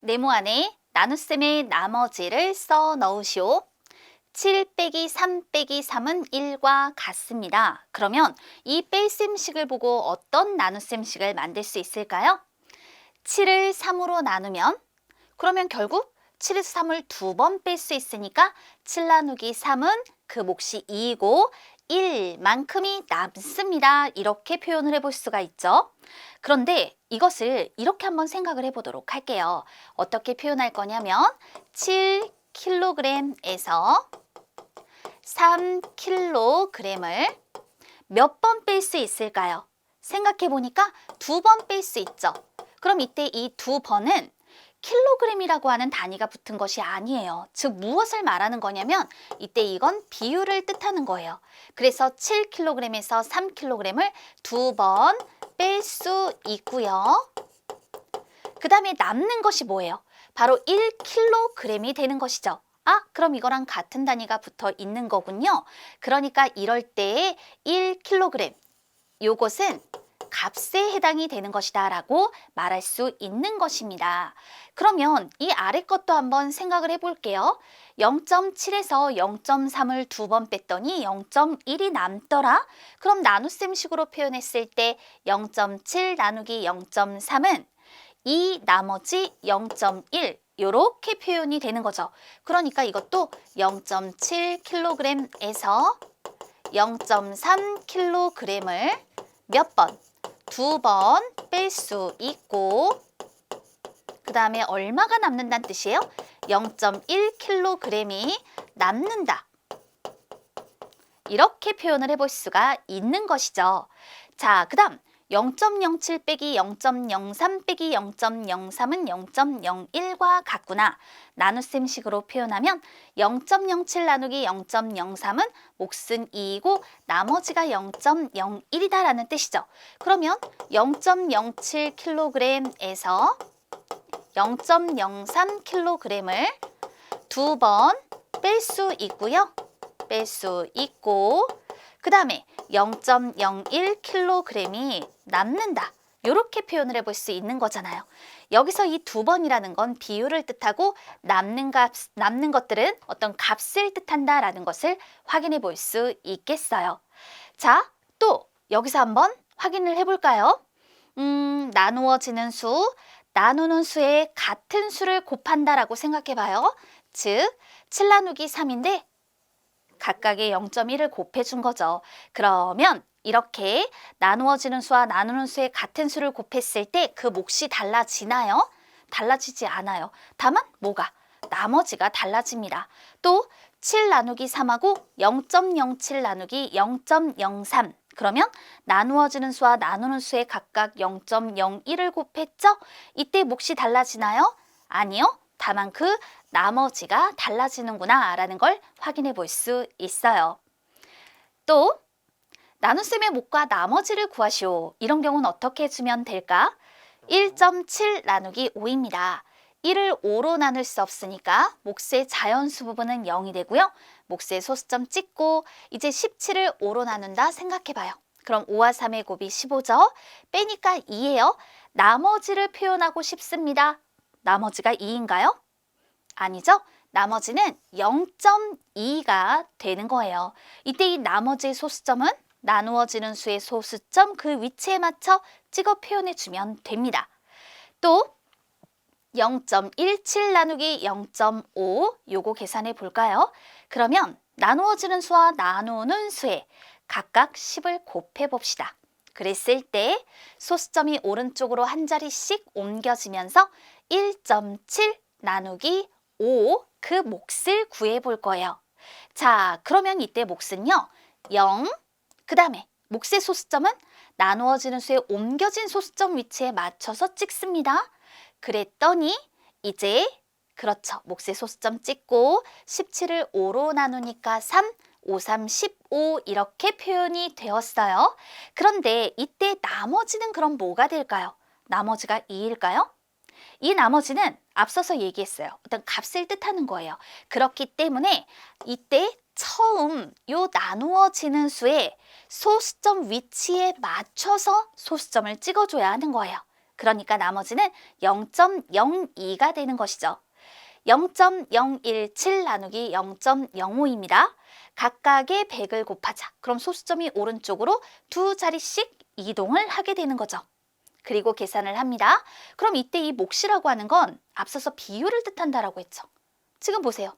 네모 안에 나눗셈의 나머지를 써 넣으시오. 7 빼기 3 빼기 3은 1과 같습니다. 그러면 이 뺄셈식을 보고 어떤 나눗셈식을 만들 수 있을까요? 7을 3으로 나누면 그러면 결국 7에서 3을 두 번 뺄 수 있으니까 7 나누기 3은 그 몫이 2이고 1만큼이 남습니다. 이렇게 표현을 해볼 수가 있죠. 그런데 이것을 이렇게 한번 생각을 해보도록 할게요. 어떻게 표현할 거냐면 7kg에서 3kg을 몇 번 뺄 수 있을까요? 생각해 보니까 두 번 뺄 수 있죠. 그럼 이때 이 두 번은 킬로그램이라고 하는 단위가 붙은 것이 아니에요. 즉 무엇을 말하는 거냐면 이때 이건 비율을 뜻하는 거예요. 그래서 7kg에서 3kg을 두 번 뺄 수 있고요. 그 다음에 남는 것이 뭐예요? 바로 1kg이 되는 것이죠. 아, 그럼 이거랑 같은 단위가 붙어 있는 거군요. 그러니까 이럴 때에 1kg, 요것은 값에 해당이 되는 것이다 라고 말할 수 있는 것입니다. 그러면 이 아래 것도 한번 생각을 해볼게요. 0.7에서 0.3을 두 번 뺐더니 0.1이 남더라. 그럼 나눗셈식으로 표현했을 때 0.7 나누기 0.3은 이 나머지 0.1 이렇게 표현이 되는 거죠. 그러니까 이것도 0.7kg에서 0.3kg을 몇 번? 두 번 뺄 수 있고 그 다음에 얼마가 남는다는 뜻이에요? 0.1kg이 남는다. 이렇게 표현을 해볼 수가 있는 것이죠. 자, 그 다음 0.07 빼기 0.03 빼기 0.03은 0.01과 같구나. 나눗셈식으로 표현하면 0.07 나누기 0.03은 몫은 2이고 나머지가 0.01이다 라는 뜻이죠. 그러면 0.07kg에서 0.03kg을 두 번 뺄 수 있고요. 뺄 수 있고 그 다음에 0.01kg이 남는다. 이렇게 표현을 해볼 수 있는 거잖아요. 여기서 이 두 번이라는 건 비율을 뜻하고 남는 것들은 어떤 값을 뜻한다라는 것을 확인해 볼 수 있겠어요. 자, 또 여기서 한번 확인을 해볼까요? 나누어지는 수, 나누는 수에 같은 수를 곱한다라고 생각해봐요. 즉, 7 나누기 3인데 각각의 0.1을 곱해준 거죠. 그러면 이렇게 나누어지는 수와 나누는 수의 같은 수를 곱했을 때 그 몫이 달라지나요? 달라지지 않아요. 다만 뭐가? 나머지가 달라집니다. 또 7 나누기 3하고 0.07 나누기 0.03 그러면 나누어지는 수와 나누는 수에 각각 0.01을 곱했죠? 이때 몫이 달라지나요? 아니요. 다만 그 나머지가 달라지는구나 라는 걸 확인해 볼 수 있어요. 또 나눗셈의 몫과 나머지를 구하시오. 이런 경우는 어떻게 해주면 될까? 1.7 나누기 5입니다. 1을 5로 나눌 수 없으니까 몫의 자연수 부분은 0이 되고요. 몫의 소수점 찍고 이제 17을 5로 나눈다 생각해봐요. 그럼 5와 3의 곱이 15죠? 빼니까 2예요. 나머지를 표현하고 싶습니다. 나머지가 2인가요? 아니죠? 나머지는 0.2가 되는 거예요. 이때 이 나머지의 소수점은 나누어지는 수의 소수점 그 위치에 맞춰 찍어 표현해주면 됩니다. 또 0.17 나누기 0.5 요거 계산해 볼까요? 그러면 나누어지는 수와 나누는 수에 각각 10을 곱해 봅시다. 그랬을 때 소수점이 오른쪽으로 한 자리씩 옮겨지면서 1.7 나누기 5 그 몫을 구해 볼 거예요. 자, 그러면 이때 몫은요. 0, 그 다음에 몫의 소수점은 나누어지는 수에 옮겨진 소수점 위치에 맞춰서 찍습니다. 그랬더니 이제 그렇죠. 몫의 소수점 찍고 17을 5로 나누니까 3, 5, 3, 15 이렇게 표현이 되었어요. 그런데 이때 나머지는 그럼 뭐가 될까요? 나머지가 2일까요? 이 나머지는 앞서서 얘기했어요. 어떤 값을 뜻하는 거예요. 그렇기 때문에 이때 처음 요 나누어지는 수의 소수점 위치에 맞춰서 소수점을 찍어줘야 하는 거예요. 그러니까 나머지는 0.02가 되는 것이죠. 0.017 나누기 0.05입니다. 각각의 100을 곱하자. 그럼 소수점이 오른쪽으로 두 자리씩 이동을 하게 되는 거죠. 그리고 계산을 합니다. 그럼 이때 이 몫이라고 하는 건 앞서서 비율을 뜻한다라고 했죠. 지금 보세요.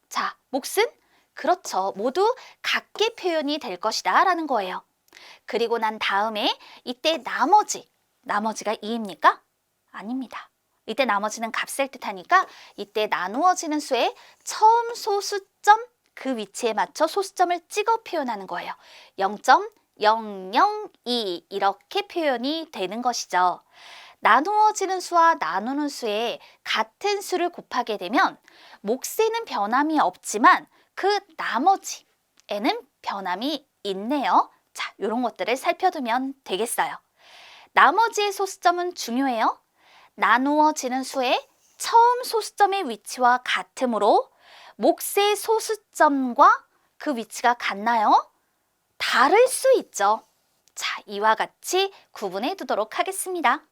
자, 몫은 그렇죠. 모두 같게 표현이 될 것이다 라는 거예요. 그리고 난 다음에 이때 나머지가 2입니까? 아닙니다. 이때 나머지는 값을 뜻하니까 이때 나누어지는 수의 처음 소수점 그 위치에 맞춰 소수점을 찍어 표현하는 거예요. 0.002 이렇게 표현이 되는 것이죠. 나누어지는 수와 나누는 수에 같은 수를 곱하게 되면 몫에는 변함이 없지만 그 나머지에는 변함이 있네요. 자, 이런 것들을 살펴두면 되겠어요. 나머지의 소수점은 중요해요. 나누어지는 수의 처음 소수점의 위치와 같으므로 몫의 소수점과 그 위치가 같나요? 다를 수 있죠. 자, 이와 같이 구분해 두도록 하겠습니다.